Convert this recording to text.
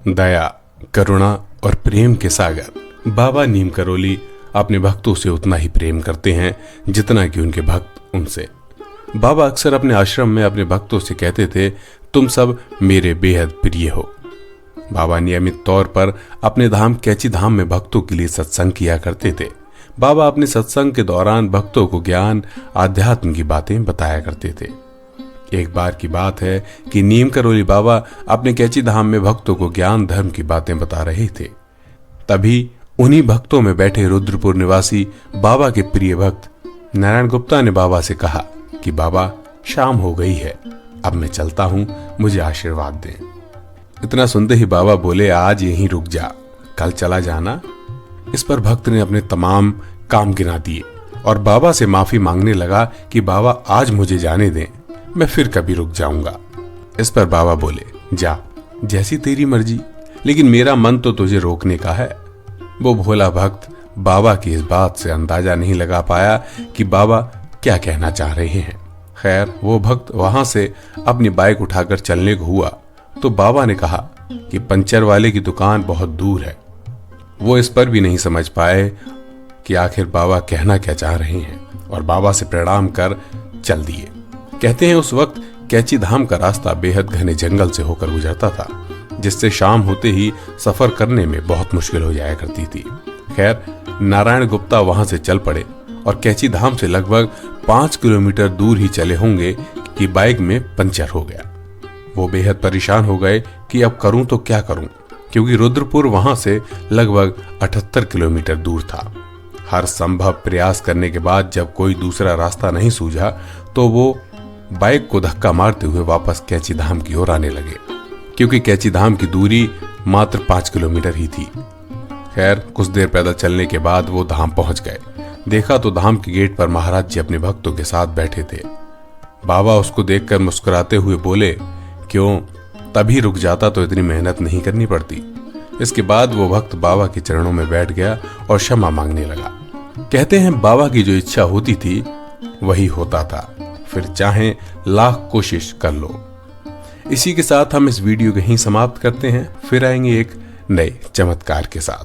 दया, करुणा और प्रेम के सागर बाबा नीम करोली अपने भक्तों से उतना ही प्रेम करते हैं जितना कि उनके भक्त उनसे। बाबा अक्सर अपने आश्रम में अपने भक्तों से कहते थे, तुम सब मेरे बेहद प्रिय हो। बाबा नियमित तौर पर अपने धाम कैची धाम में भक्तों के लिए सत्संग किया करते थे। बाबा अपने सत्संग के दौरान भक्तों को ज्ञान, आध्यात्म की बातें बताया करते थे। एक बार की बात है कि नीम करोली बाबा अपने कैची धाम में भक्तों को ज्ञान धर्म की बातें बता रहे थे। तभी उन्हीं भक्तों में बैठे रुद्रपुर निवासी बाबा के प्रिय भक्त नारायण गुप्ता ने बाबा से कहा कि बाबा, शाम हो गई है, अब मैं चलता हूं, मुझे आशीर्वाद दें। इतना सुनते ही बाबा बोले, आज यहीं रुक जा, कल चला जाना। इस पर भक्त ने अपने तमाम काम गिना दिए और बाबा से माफी मांगने लगा कि बाबा आज मुझे जाने दें, मैं फिर कभी रुक जाऊंगा। इस पर बाबा बोले, जा, जैसी तेरी मर्जी, लेकिन मेरा मन तो तुझे रोकने का है। वो भोला भक्त बाबा की इस बात से अंदाजा नहीं लगा पाया कि बाबा क्या कहना चाह रहे हैं। खैर, वो भक्त वहां से अपनी बाइक उठाकर चलने को हुआ तो बाबा ने कहा कि पंचर वाले की दुकान बहुत दूर है। वो इस पर भी नहीं समझ पाए कि आखिर बाबा कहना क्या चाह रहे हैं और बाबा से प्रणाम कर चल दिए। कहते हैं उस वक्त कैची धाम का रास्ता बेहद घने जंगल से होकर गुजरता था, जिससे शाम होते ही सफर करने में बहुत मुश्किल हो जाया करती थी। खैर, नारायण गुप्ता वहां से चल पड़े और कैची धाम से लगभग 5 किलोमीटर दूर ही चले होंगे कि बाइक में पंचर हो गया। वो बेहद परेशान हो गए कि अब करूं तो क्या करूं, क्योंकि रुद्रपुर वहां से लगभग 78 किलोमीटर दूर था। हर संभव प्रयास करने के बाद जब कोई दूसरा रास्ता नहीं सूझा तो वो बाइक को धक्का मारते हुए वापस कैची धाम की ओर आने लगे, क्योंकि कैची धाम की दूरी मात्र 5 किलोमीटर ही थी। खैर, कुछ देर पैदल चलने के बाद वो धाम पहुंच गए। देखा तो धाम के गेट पर महाराज जी अपने भक्तों के साथ बैठे थे। बाबा उसको देखकर मुस्कुराते हुए बोले, क्यों, तभी रुक जाता तो इतनी मेहनत नहीं करनी पड़ती। इसके बाद वो भक्त बाबा के चरणों में बैठ गया और क्षमा मांगने लगा। कहते हैं बाबा की जो इच्छा होती थी वही होता था, फिर चाहे लाख कोशिश कर लो। इसी के साथ हम इस वीडियो को यहीं समाप्त करते हैं, फिर आएंगे एक नए चमत्कार के साथ।